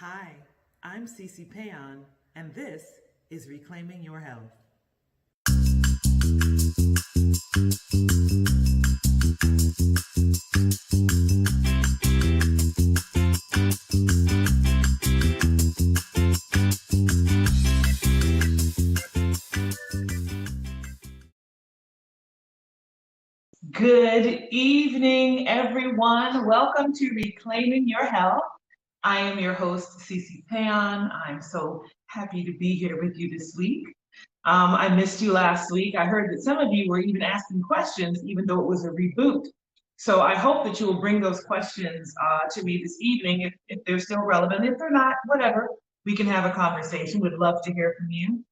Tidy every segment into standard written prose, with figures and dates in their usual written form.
Hi, I'm C.C. Péan, and this is Reclaiming Your Health. Good evening, everyone. Welcome to Reclaiming Your Health. I am your host, C.C. Péan. I'm so happy to be here with you this week. I missed you last week. I heard that some of you were even asking questions, even though it was a reboot. So I hope that you will bring those questions to me this evening if they're still relevant. If they're not, whatever, we can have a conversation. Would love to hear from you.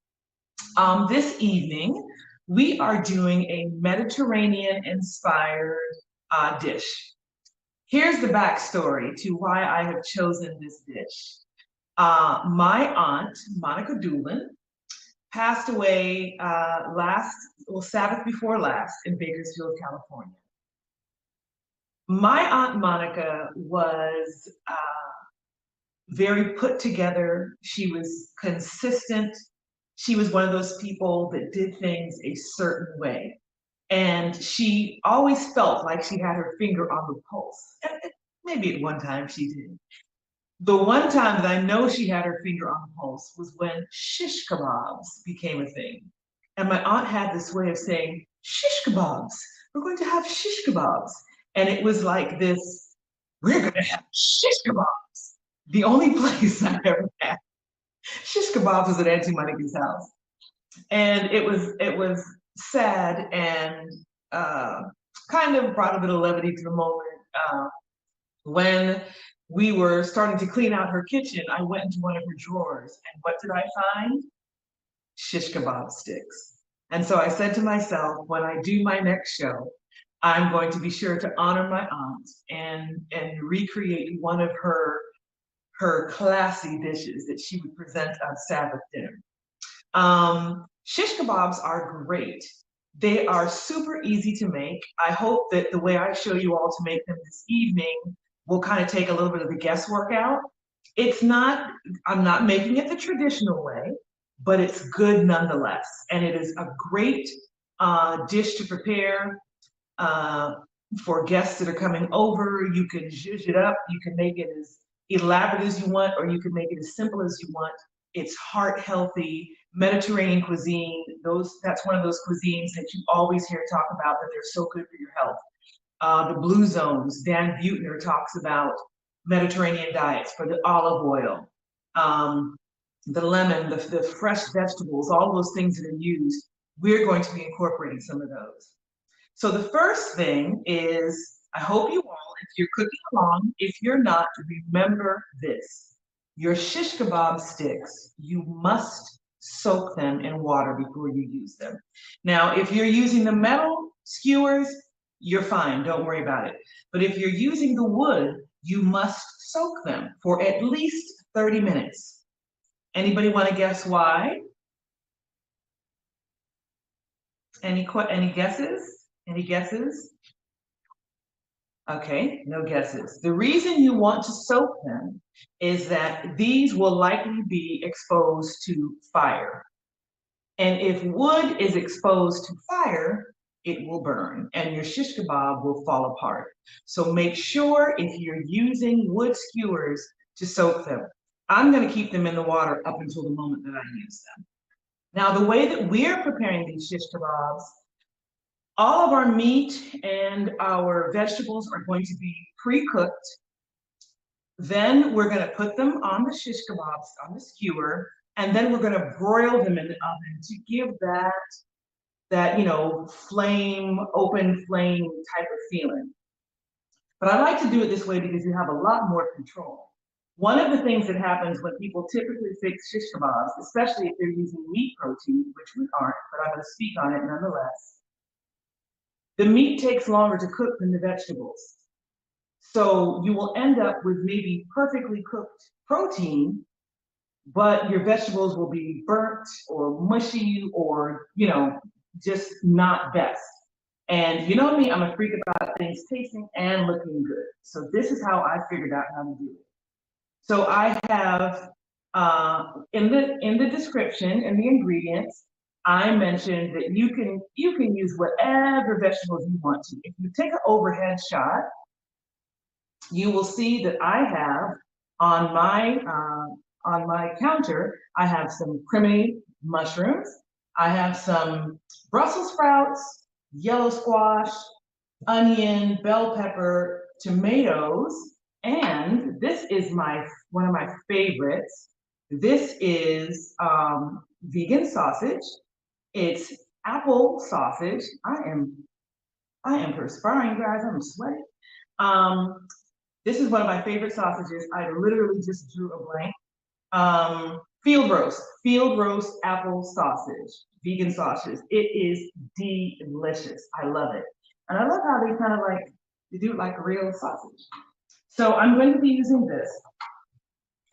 This evening, we are doing a Mediterranean-inspired dish. Here's the backstory to why I have chosen this dish. My aunt, Monica Doolin, passed away Sabbath before last in Bakersfield, California. My Aunt Monica was very put together. She was consistent. She was one of those people that did things a certain way. And she always felt like she had her finger on the pulse. And maybe at one time she did. The one time that I know she had her finger on the pulse was when shish kebabs became a thing. And my aunt had this way of saying, shish kebabs, we're going to have shish kebabs. And it was like this, we're going to have shish kebabs. The only place I've ever had shish kebabs was at Auntie Monica's house. And it was sad and kind of brought a bit of levity to the moment. When we were starting to clean out her kitchen, I went into one of her drawers, and what did I find? Shish kebab sticks. And so I said to myself, when I do my next show, I'm going to be sure to honor my aunt and recreate one of her classy dishes that she would present on Sabbath dinner. Shish kebabs are great. They are super easy to make. I hope that the way I show you all to make them this evening will kind of take a little bit of the guesswork out. I'm not making it the traditional way, but it's good nonetheless. And it is a great dish to prepare for guests that are coming over. You can zhuzh it up. You can make it as elaborate as you want, or you can make it as simple as you want. It's heart healthy, Mediterranean cuisine. That's one of those cuisines that you always hear talk about, that they're so good for your health. The Blue Zones, Dan Buettner talks about Mediterranean diets for the olive oil, the lemon, the fresh vegetables, all those things that are used. We're going to be incorporating some of those. So the first thing is, I hope you all, if you're cooking along, if you're not, remember this. Your shish kebab sticks, you must soak them in water before you use them. Now, if you're using the metal skewers, you're fine, don't worry about it. But if you're using the wood, you must soak them for at least 30 minutes. Anybody want to guess why? Any guesses? Any guesses? Okay, no guesses. The reason you want to soak them is that these will likely be exposed to fire. And if wood is exposed to fire, it will burn and your shish kebab will fall apart. So make sure if you're using wood skewers to soak them. I'm going to keep them in the water up until the moment that I use them. Now, the way that we're preparing these shish kebabs, all of our meat and our vegetables are going to be pre-cooked. Then we're going to put them on the shish kebabs on the skewer, and then we're going to broil them in the oven to give that open flame type of feeling. But I like to do it this way because you have a lot more control. One of the things that happens when people typically fix shish kebabs, especially if they're using meat protein, which we aren't, but I'm going to speak on it nonetheless, the meat takes longer to cook than the vegetables. So you will end up with maybe perfectly cooked protein, but your vegetables will be burnt or mushy or, just not best. And you know me, I'm a freak about things tasting and looking good. So this is how I figured out how to do it. So I have in the description in the ingredients, I mentioned that you can use whatever vegetables you want to. If you take an overhead shot, you will see that I have on my counter, I have some cremated mushrooms. I have some Brussels sprouts, yellow squash, onion, bell pepper, tomatoes, and this is one of my favorites. This is vegan sausage. It's apple sausage. I am perspiring, guys. I'm sweating. Um, this is one of my favorite sausages. I literally just drew a blank. Field roast apple sausage, vegan sausage. It is delicious. I love it. And I love how they kind of like, they do it like a real sausage. So I'm going to be using this.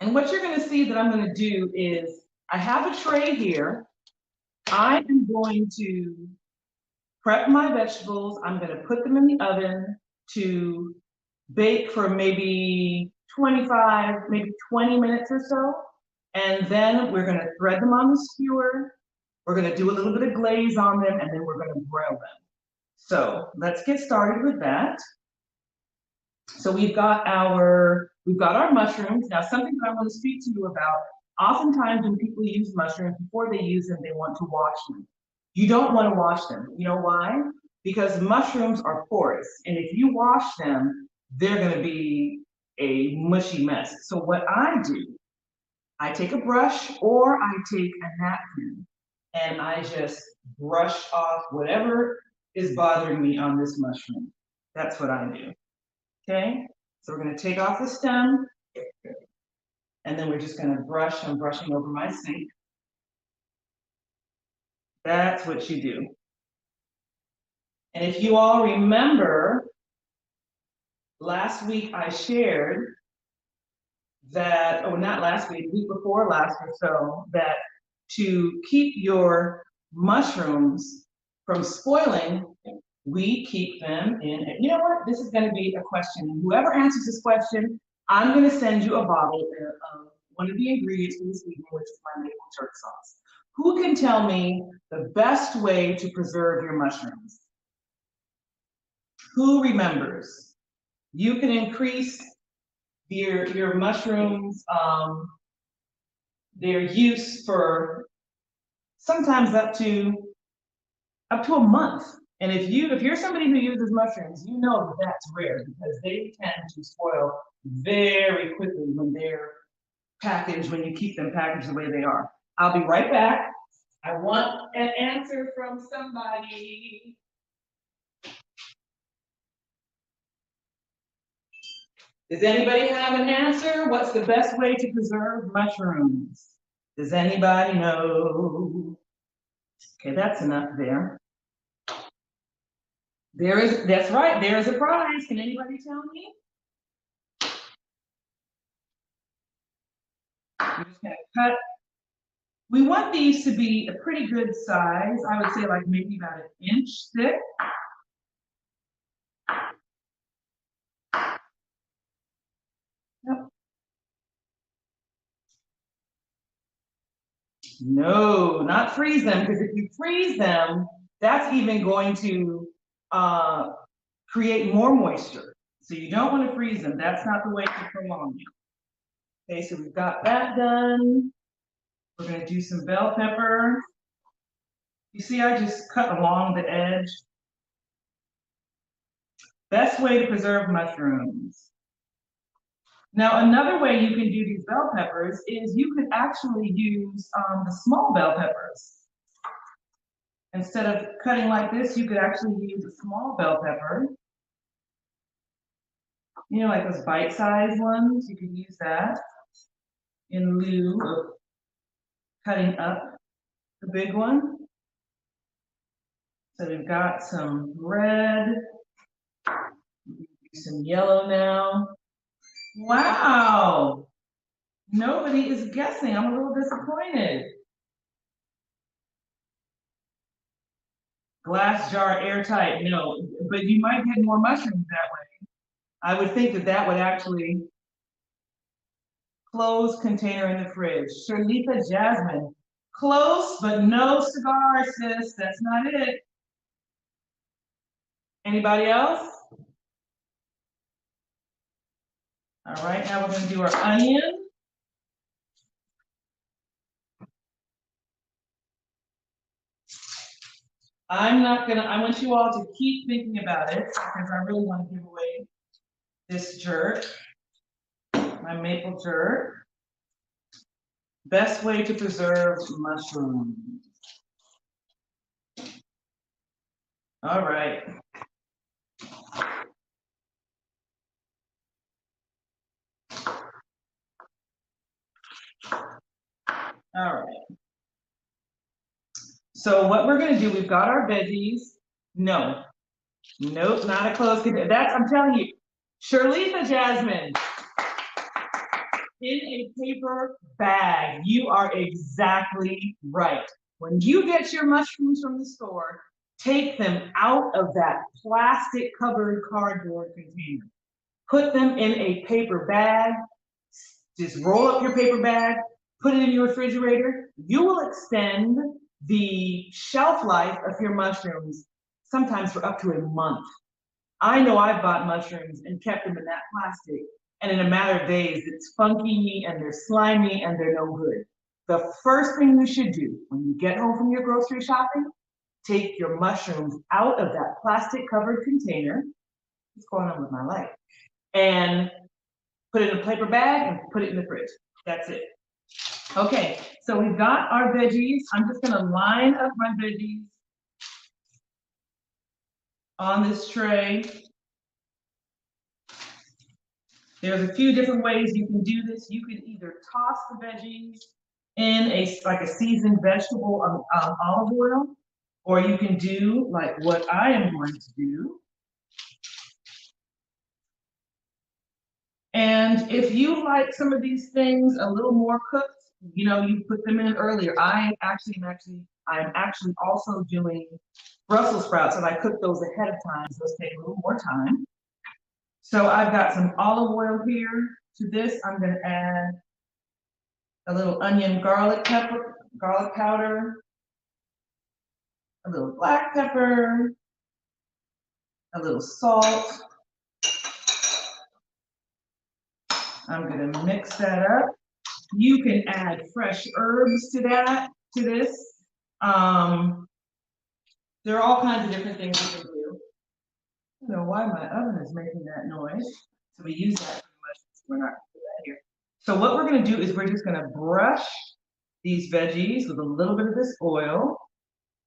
And what you're going to see that I'm going to do is I have a tray here. I am going to prep my vegetables. I'm going to put them in the oven to bake for maybe 25, maybe 20 minutes or so. And then we're gonna thread them on the skewer. We're gonna do a little bit of glaze on them, and then we're gonna broil them. So let's get started with that. So we've got our mushrooms. Now, something that I want to speak to you about, oftentimes when people use mushrooms, before they use them, they want to wash them. You don't want to wash them. You know why? Because mushrooms are porous, and if you wash them, they're going to be a mushy mess. So what I do, I take a brush or I take a napkin and I just brush off whatever is bothering me on this mushroom. That's what I do. Okay? So we're going to take off the stem and then we're just going to brush. I'm brushing over my sink. That's what you do. And if you all remember, last week I shared that, oh, not last week, week before last or so, that to keep your mushrooms from spoiling, we keep them in. You know what? This is going to be a question. And whoever answers this question, I'm going to send you a bottle of one of the ingredients for this evening, which is my maple jerk sauce. Who can tell me the best way to preserve your mushrooms? Who remembers? You can increase your mushrooms, their use for sometimes up to a month. And if you're somebody who uses mushrooms, you know that that's rare because they tend to spoil very quickly when they're packaged, when you keep them packaged the way they are. I'll be right back. I want an answer from somebody. Does anybody have an answer? What's the best way to preserve mushrooms? Does anybody know? Okay, that's enough there. That's right, there is a prize. Can anybody tell me? I'm just gonna cut. We want these to be a pretty good size. I would say like maybe about an inch thick. Yep. No, not freeze them, because if you freeze them, that's even going to create more moisture. So you don't want to freeze them. That's not the way to prolong it. Okay, so we've got that done. We're going to do some bell pepper. You see, I just cut along the edge. Best way to preserve mushrooms. Now, another way you can do these bell peppers is you could actually use the small bell peppers. Instead of cutting like this, you could actually use a small bell pepper. You know, like those bite-sized ones, you could use that in lieu of cutting up the big one. So we've got some red, some yellow now. Wow, nobody is guessing. I'm a little disappointed. Glass jar airtight, no, but you might get more mushrooms that way. I would think that that would actually Closed container in the fridge. Sharlita Jasmine. Close, but no cigar, sis. That's not it. Anybody else? All right, now we're gonna do our onion. I want you all to keep thinking about it because I really want to give away this jerk, my maple jerk. Best way to preserve mushrooms. All right. All right. So what we're gonna do, we've got our veggies. No, nope, not a closed container. That's, I'm telling you, Sharlita Jasmine, in a paper bag. You are exactly right. When you get your mushrooms from the store, take them out of that plastic covered cardboard container. Put them in a paper bag. Just roll up your paper bag, put it in your refrigerator. You will extend the shelf life of your mushrooms sometimes for up to a month. I know I've bought mushrooms and kept them in that plastic, and in a matter of days, it's funky and they're slimy and they're no good. The first thing you should do when you get home from your grocery shopping, take your mushrooms out of that plastic covered container. What's going on with my life? And put it in a paper bag and put it in the fridge. That's it. Okay, so we've got our veggies. I'm just gonna line up my veggies on this tray. There's a few different ways you can do this. You can either toss the veggies in like a seasoned vegetable olive oil, or you can do like what I am going to do. And if you like some of these things a little more cooked, you know, you put them in earlier. I'm actually also doing Brussels sprouts, and I cook those ahead of time, so those take a little more time. So I've got some olive oil here. To this, I'm gonna add a little onion garlic powder, a little black pepper, a little salt. I'm gonna mix that up. You can add fresh herbs to this. There are all kinds of different things you can do. I don't know why my oven is making that noise. So we use that pretty much. We're not gonna do that here. So what we're gonna do is we're just gonna brush these veggies with a little bit of this oil,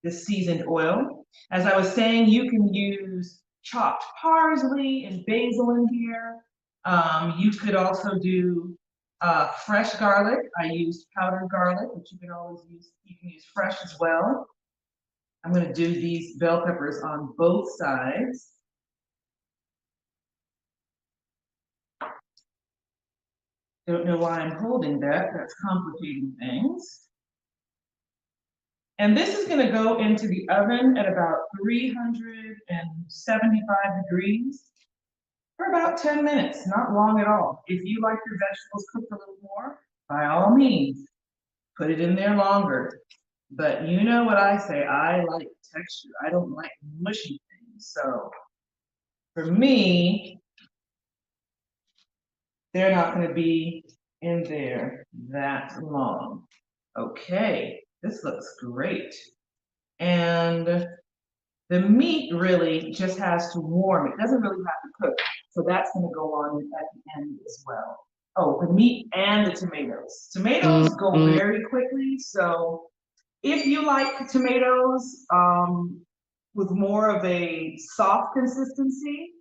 this seasoned oil. As I was saying, you can use chopped parsley and basil in here. You could also do fresh garlic. I used powdered garlic, which you can always use. You can use fresh as well. I'm going to do these bell peppers on both sides. Don't know why I'm holding that. That's complicating things. And this is going to go into the oven at about 375 degrees for about 10 minutes, not long at all. If you like your vegetables cooked a little more, by all means, put it in there longer. But you know what I say, I like texture. I don't like mushy things. So for me, they're not going to be in there that long. Okay, this looks great. And the meat really just has to warm. It doesn't really have to cook. So that's going to go on at the end as well. Oh, the meat and the tomatoes. Tomatoes go very quickly. So if you like tomatoes with more of a soft consistency,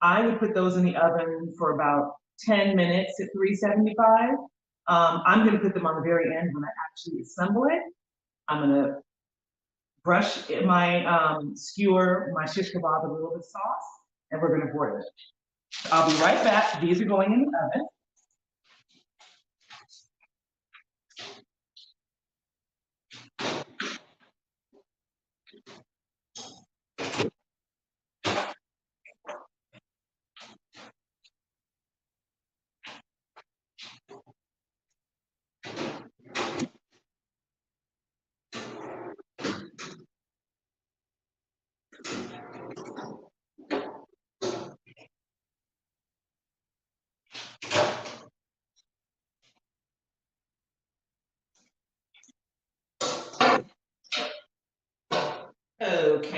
I would put those in the oven for about 10 minutes at 375. I'm going to put them on the very end when I actually assemble it. I'm going to brush my skewer, my shish kebab with a little bit of sauce, and we're going to broil it. I'll be right back. These are going in the oven.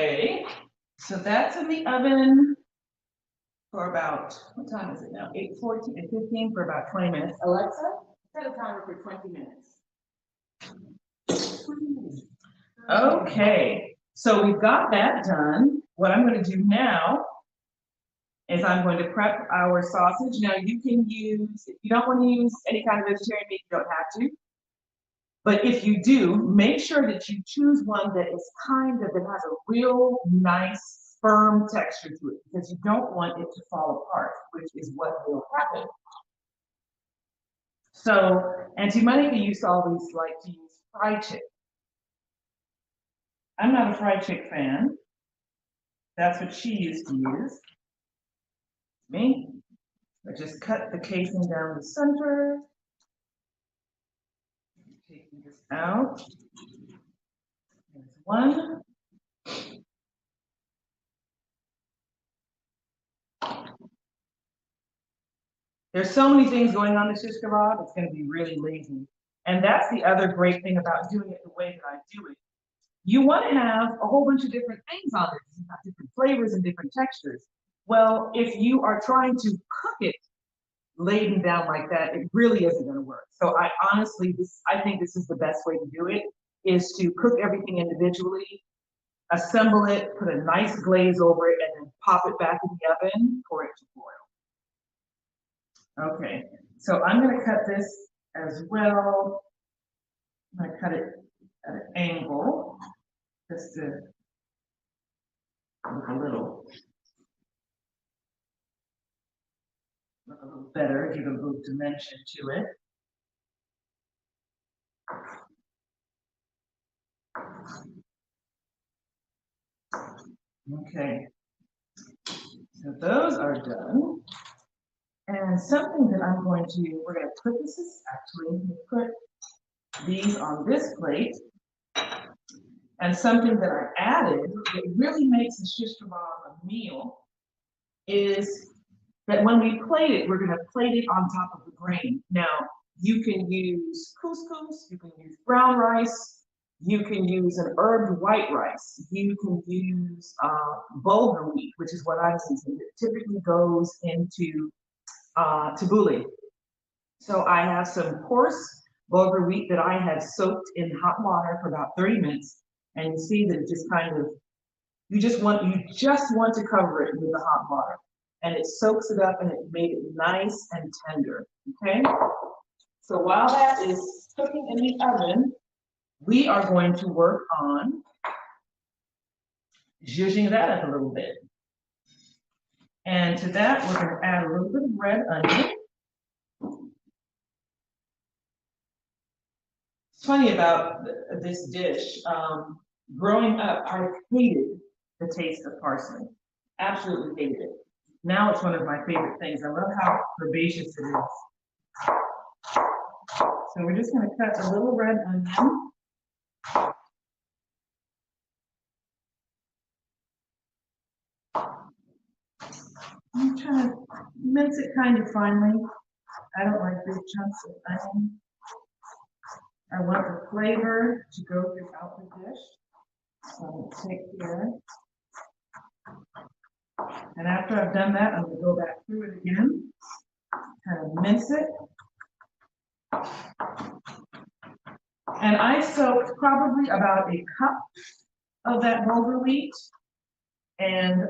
Okay, so that's in the oven for about, what time is it now? 8:14 and 15 for about 20 minutes. Alexa, set a timer for 20 minutes. Okay, so we've got that done. What I'm going to do now is I'm going to prep our sausage. Now you can use, if you don't want to use any kind of vegetarian meat, you don't have to. But if you do, make sure that you choose one that is kind of, that has a real nice, firm texture to it, because you don't want it to fall apart, which is what will happen. So, Auntie Monica used to always like to use fried chicken. I'm not a fried chicken fan. That's what she used to use. Me, I just cut the casing down the center. Taking this out. There's one. There's so many things going on in shish kebab, it's going to be really lazy. And that's the other great thing about doing it the way that I do it. You want to have a whole bunch of different things on it. You've got different flavors and different textures. Well, if you are trying to cook it laden down like that, it really isn't going to work. So I honestly, I think this is the best way to do it, is to cook everything individually, assemble it, put a nice glaze over it, and then pop it back in the oven for it to boil. Okay, so I'm going to cut this as well. I'm going to cut it at an angle just to look a little better, give a little dimension to it. Okay, so those are done. And something that I'm going to, we're going to put this, actually, put these on this plate. And something that I added that really makes the shish kebab a meal is that when we plate it, we're going to plate it on top of the grain. Now, you can use couscous, you can use brown rice, you can use an herbed white rice, you can use bulgur wheat, which is what I'm using. It typically goes into tabbouleh. So I have some coarse bulgur wheat that I have soaked in hot water for about 30 minutes. And you see that it just kind of, you just want to cover it with the hot water. And it soaks it up and it made it nice and tender, okay? So while that is cooking in the oven, we are going to work on zhuzhing that up a little bit. And to that, we're going to add a little bit of red onion. It's funny about this dish. Growing up, I hated the taste of parsley. Absolutely hated it. Now it's one of my favorite things. I love how herbaceous it is. So we're just going to cut a little red onion. I'm trying to mince it kind of finely. I don't like big chunks of onion. I want the flavor to go throughout the dish. So I'm going to take here. And after I've done that, I'm going to go back through it again, kind of mince it. And I soaked probably about a cup of that bulgur wheat. And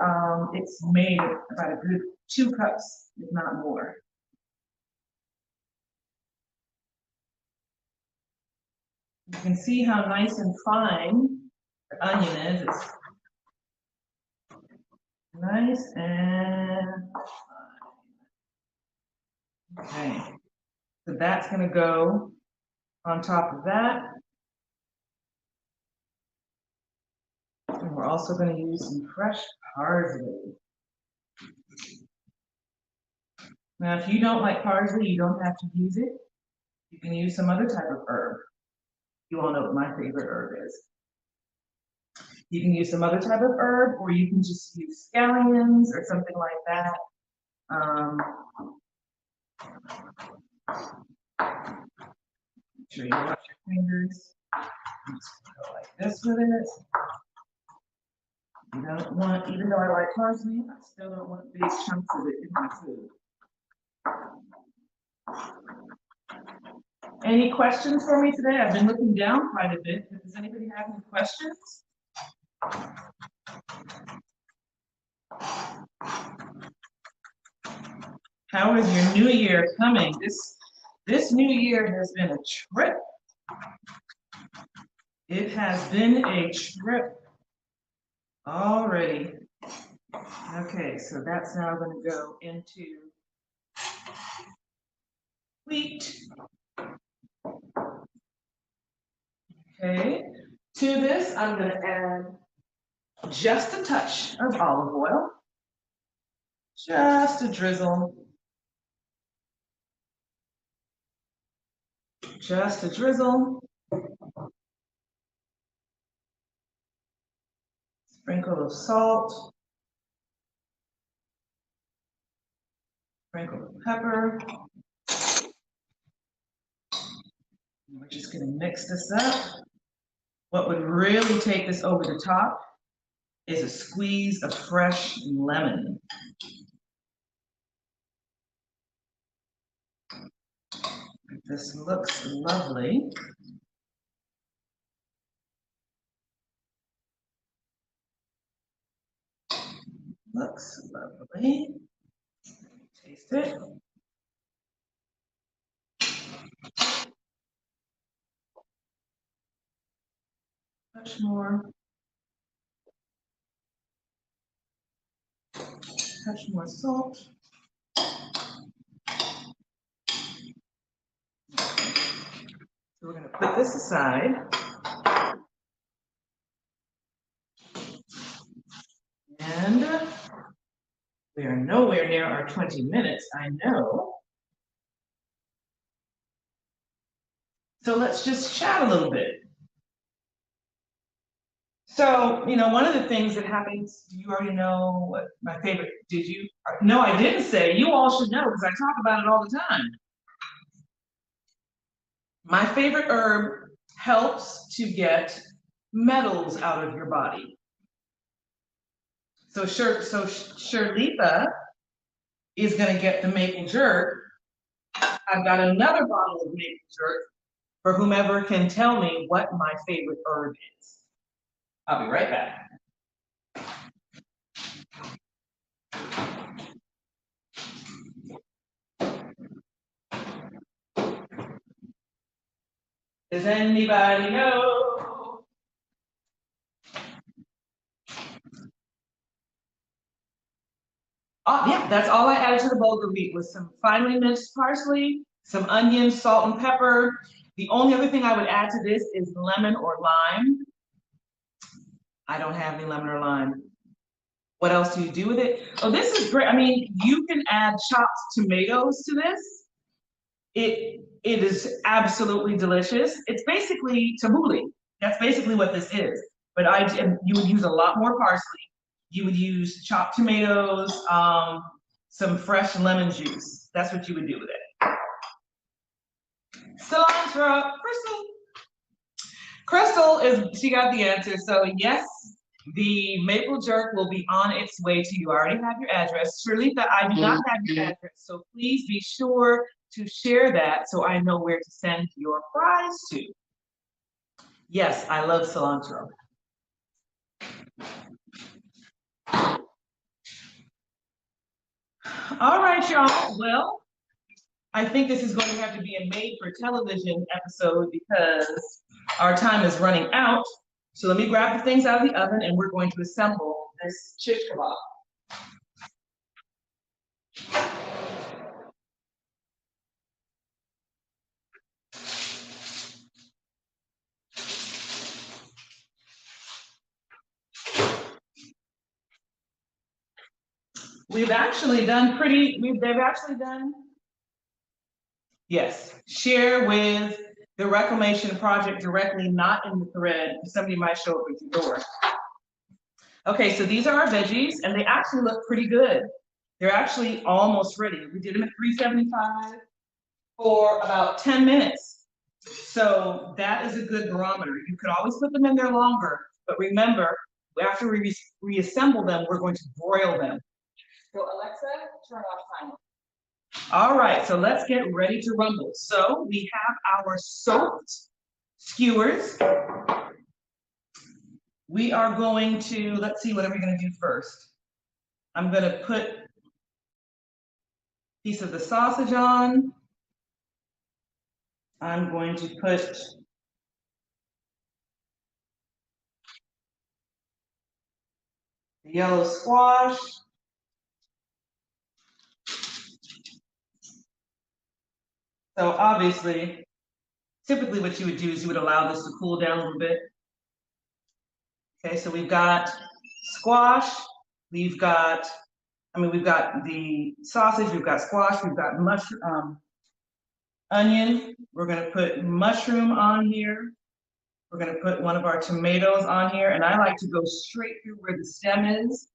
it's made about a good 2 cups, if not more. You can see how nice and fine the onion is. It's nice and fine. Okay, so that's going to go on top of that. And we're also going to use some fresh parsley. Now, if you don't like parsley, you don't have to use it. You can use some other type of herb. You all know what my favorite herb is. You can use some other type of herb, or you can just use scallions or something like that. Make sure you wash your fingers. Just go like this with it. don't want, even though I like parsley, I still don't want big chunks of it in my food. Any questions for me today? I've been looking down quite a bit. Does anybody have any questions? How is your new year coming? This new year has been a trip. It has been a trip already. Okay, so that's now going to go into wheat. Okay, to this I'm going to add just a touch of olive oil, just a drizzle, just a drizzle. Sprinkle of salt, sprinkle of pepper. We're just going to mix this up. What would really take this over the top is a squeeze of fresh lemon. This looks lovely. Looks lovely. Taste it. Much more. Touch more salt. So we're going to put this aside. And we are nowhere near our 20 minutes, I know. So let's just chat a little bit. So, you know, one of the things that happens, do you already know what my favorite, did you? No, I didn't say. You all should know because I talk about it all the time. My favorite herb helps to get metals out of your body. So Shirlitha is going to get the maple jerk. I've got another bottle of maple jerk for whomever can tell me what my favorite herb is. I'll be right back. Does anybody know? Oh, yeah, that's all I added to the bulgur wheat was some finely minced parsley, some onion, salt, and pepper. The only other thing I would add to this is lemon or lime. I don't have any lemon or lime. What else do you do with it? Oh, this is great. I mean, you can add chopped tomatoes to this. It is absolutely delicious. It's basically tabbouleh. That's basically what this is. But you would use a lot more parsley. You would use chopped tomatoes, some fresh lemon juice. That's what you would do with it. Cilantro, Crystal she got the answer. So yes, the maple jerk will be on its way to you. I already have your address. Shirlitha, I do not have your address, so please be sure to share that so I know where to send your prize to. Yes, I love cilantro. All right, y'all. Well, I think this is going to have to be a made-for-television episode because our time is running out. So let me grab the things out of the oven and we're going to assemble this shish kebab. They've actually done, yes, share with the Reclamation Project directly, not in the thread. Somebody might show up at your door. Okay, so these are our veggies, and they actually look pretty good. They're actually almost ready. We did them at 375 for about 10 minutes. So that is a good barometer. You could always put them in there longer, but remember, After we reassemble them, we're going to broil them. So Alexa, turn off timer. All right, so let's get ready to rumble. So we have our soaked skewers. We are going to, let's see, what are we going to do first? I'm going to put a piece of the sausage on. I'm going to put the yellow squash. So obviously, typically what you would do is you would allow this to cool down a little bit. Okay, so we've got squash, we've got the sausage, we've got squash, we've got mushroom, onion. We're gonna put mushroom on here. We're gonna put one of our tomatoes on here, and I like to go straight through where the stem is.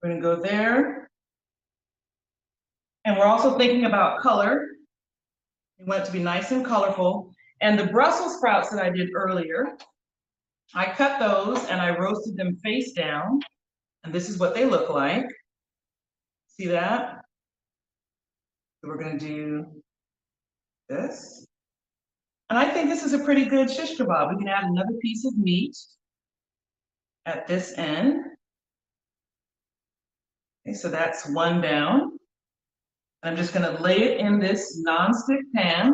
We're gonna go there. And we're also thinking about color. We want it to be nice and colorful. And the Brussels sprouts that I did earlier, I cut those and I roasted them face down. And this is what they look like. See that? So we're gonna do this. And I think this is a pretty good shish kebab. We can add another piece of meat at this end. Okay, so that's one down. I'm just gonna lay it in this non-stick pan.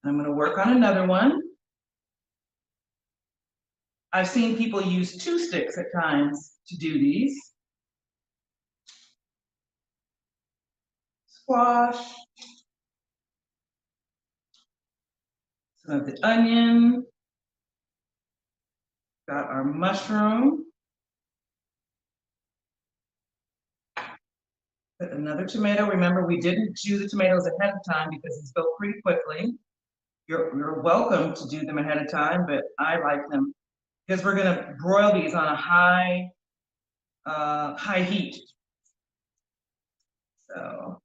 I'm gonna work on another one. I've seen people use 2 sticks at times to do these. Squash, some of the onion, got our mushroom, put another tomato. Remember, we didn't do the tomatoes ahead of time because these go pretty quickly. You're welcome to do them ahead of time, but I like them because we're gonna broil these on a high heat. So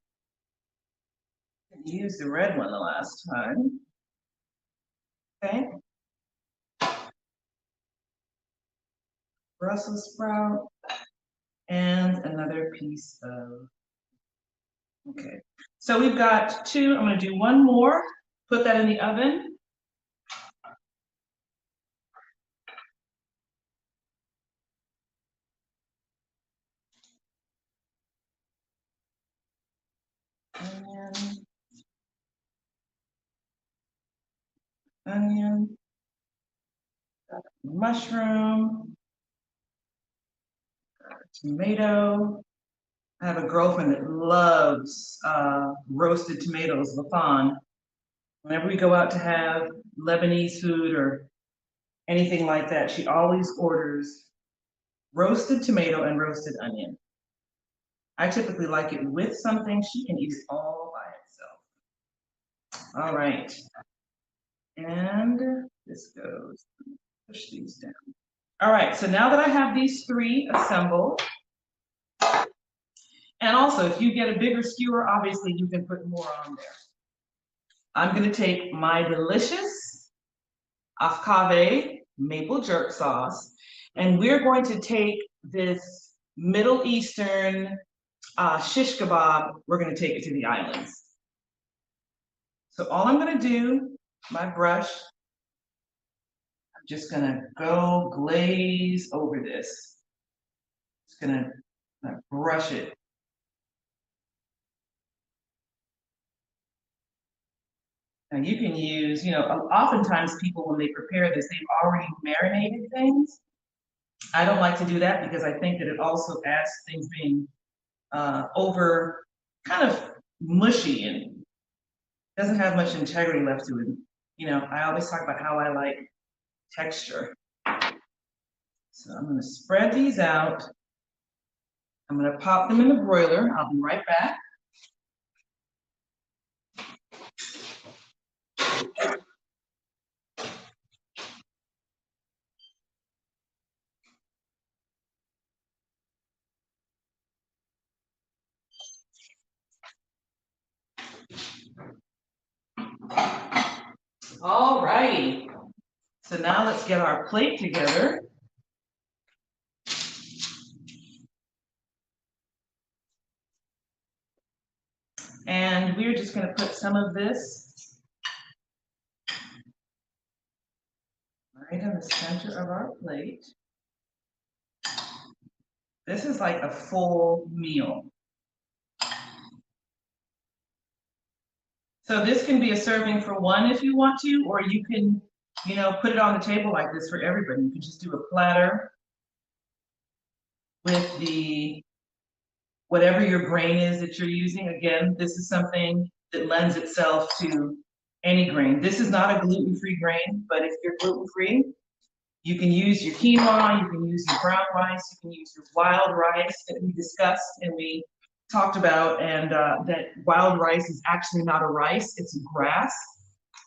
I used the red one the last time. Okay. Brussels sprout and another piece of, okay. So we've got 2, I'm gonna do one more, put that in the oven. Onion, mushroom, tomato. I have a girlfriend that loves roasted tomatoes, lafan. Whenever we go out to have Lebanese food or anything like that, she always orders roasted tomato and roasted onion. I typically like it with something. She can eat it all by itself. All right. And this goes, push these down. All right, so now that I have these 3 assembled, and also if you get a bigger skewer, obviously you can put more on there. I'm gonna take my delicious afkave maple jerk sauce, and we're going to take this Middle Eastern shish kebab, we're gonna take it to the islands. So all I'm gonna do, my brush, I'm just gonna go glaze over this. Just gonna brush it. Now you can use, oftentimes people, when they prepare this, they've already marinated things. I don't like to do that because I think that it also adds to things being over kind of mushy and doesn't have much integrity left to it. I always talk about how I like texture. So I'm gonna spread these out. I'm gonna pop them in the broiler. I'll be right back. All righty. So now let's get our plate together. And we're just going to put some of this right in the center of our plate. This is like a full meal. So this can be a serving for one if you want to, or you can, put it on the table like this for everybody. You can just do a platter with the whatever your grain is that you're using. Again, this is something that lends itself to any grain. This is not a gluten-free grain, but if you're gluten-free, you can use your quinoa, you can use your brown rice, you can use your wild rice that we discussed and we talked about, and that wild rice is actually not a rice, it's a grass.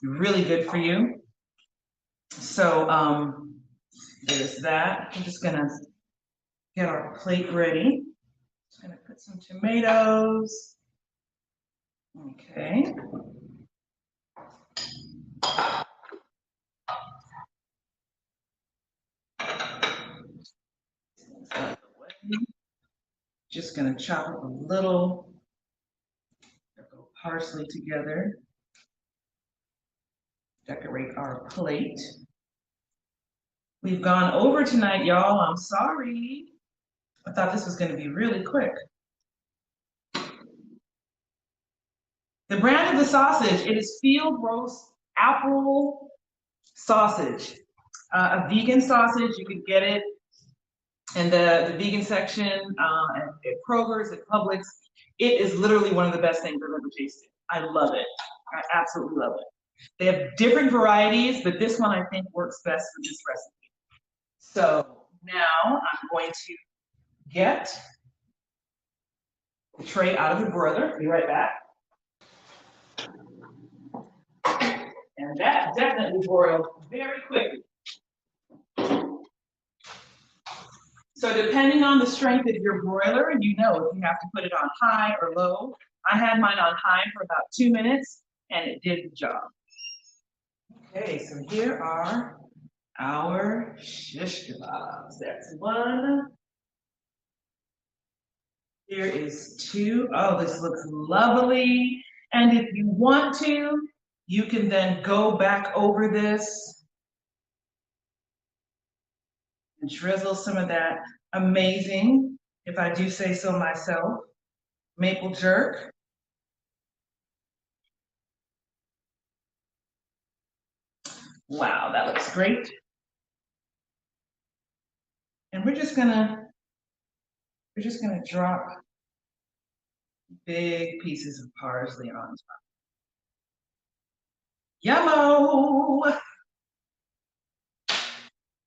Really good for you. So there's that. I'm just gonna get our plate ready. Just gonna put some tomatoes. Okay. Just gonna chop up a little parsley together. Decorate our plate. We've gone over tonight, y'all. I'm sorry. I thought this was gonna be really quick. The brand of the sausage, it is field roast apple sausage. A vegan sausage, you can get it in the vegan section at Kroger's, at Publix. It is literally one of the best things I've ever tasted. I love it. I absolutely love it. They have different varieties, but this one I think works best for this recipe. So now I'm going to get the tray out of the broiler. Be right back. And that definitely broiled very quickly. So depending on the strength of your broiler, you know if you have to put it on high or low. I had mine on high for about 2 minutes and it did the job. Okay, so here are our shish kebabs. That's one. Here is two. Oh, this looks lovely. And if you want to, you can then go back over this and drizzle some of that amazing, if I do say so myself, maple jerk. Wow, that looks great. And we're just gonna drop big pieces of parsley on top. Yummo!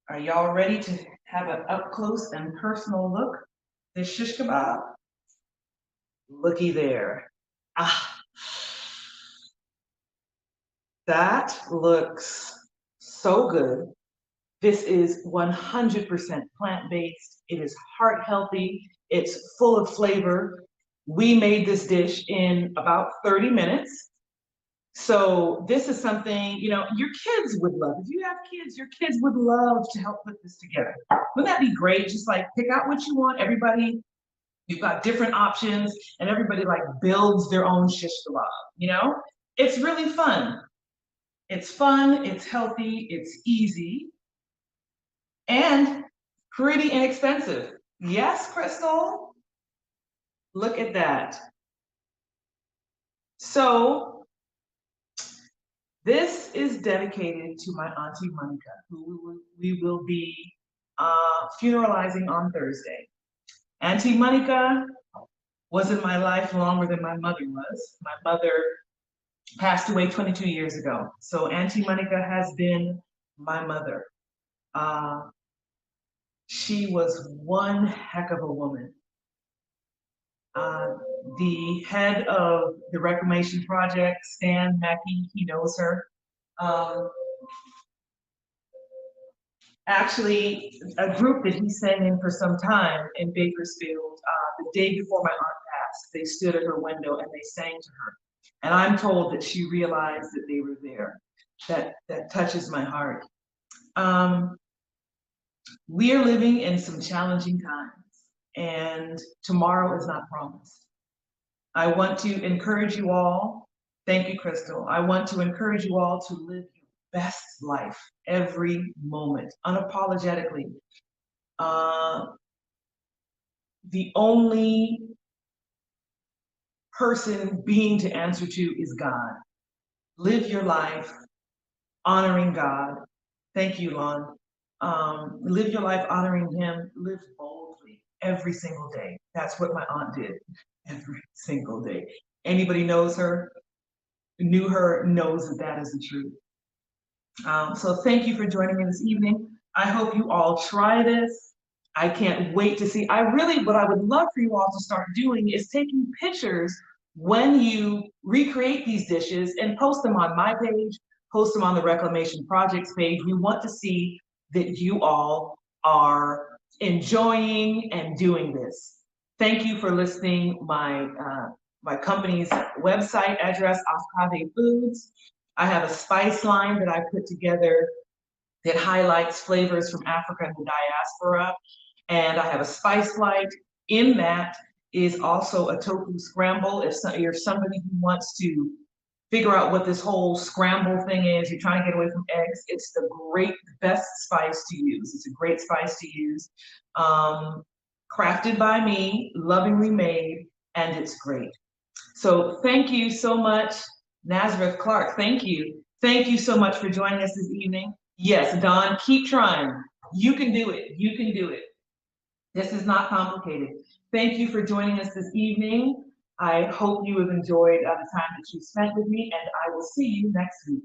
Are y'all ready to have an up close and personal look? This shish kebab? Looky there. Ah, that looks so good. This is 100% plant-based. It is heart healthy. It's full of flavor. We made this dish in about 30 minutes. So this is something, your kids would love. If you have kids, your kids would love to help put this together. Wouldn't that be great? Just like pick out what you want. Everybody, you've got different options and everybody like builds their own shish kebab, It's really fun. It's fun, it's healthy, it's easy, and pretty inexpensive. Yes, Crystal? Look at that. So this is dedicated to my Auntie Monica, who we will be funeralizing on Thursday. Auntie Monica was in my life longer than my mother was. My mother passed away 22 years ago. So Auntie Monica has been my mother. She was one heck of a woman. The head of the Reclamation Project, Stan Mackey, he knows her. Actually, a group that he sang in for some time in Bakersfield, the day before my aunt passed, they stood at her window and they sang to her. And I'm told that she realized that they were there. That touches my heart. Um, we are living in some challenging times, and tomorrow is not promised. I want to encourage you all. Thank you, Crystal. I want to encourage you all to live your best life every moment, unapologetically. The only being to answer to is God. Live your life honoring God. Thank you, Lon. Live your life honoring Him. Live boldly every single day. That's what my aunt did every single day. Anybody knows her, knew her, knows that that is the truth. So thank you for joining me this evening. I hope you all try this. I can't wait to see. What I would love for you all to start doing is taking pictures when you recreate these dishes and post them on my page, post them on the Reclamation Projects page. We want to see that you all are enjoying and doing this. Thank you for listening. My company's website address, Afkave Foods. I have a spice line that I put together that highlights flavors from Africa and the diaspora. And I have a spice light. In that is also a tofu scramble. If you're somebody who wants to figure out what this whole scramble thing is, you're trying to get away from eggs, it's the best spice to use. It's a great spice to use. Crafted by me, lovingly made, and it's great. So thank you so much, Nazareth Clark. Thank you. Thank you so much for joining us this evening. Yes, Don, keep trying. You can do it. You can do it. This is not complicated. Thank you for joining us this evening. I hope you have enjoyed the time that you spent with me, and I will see you next week.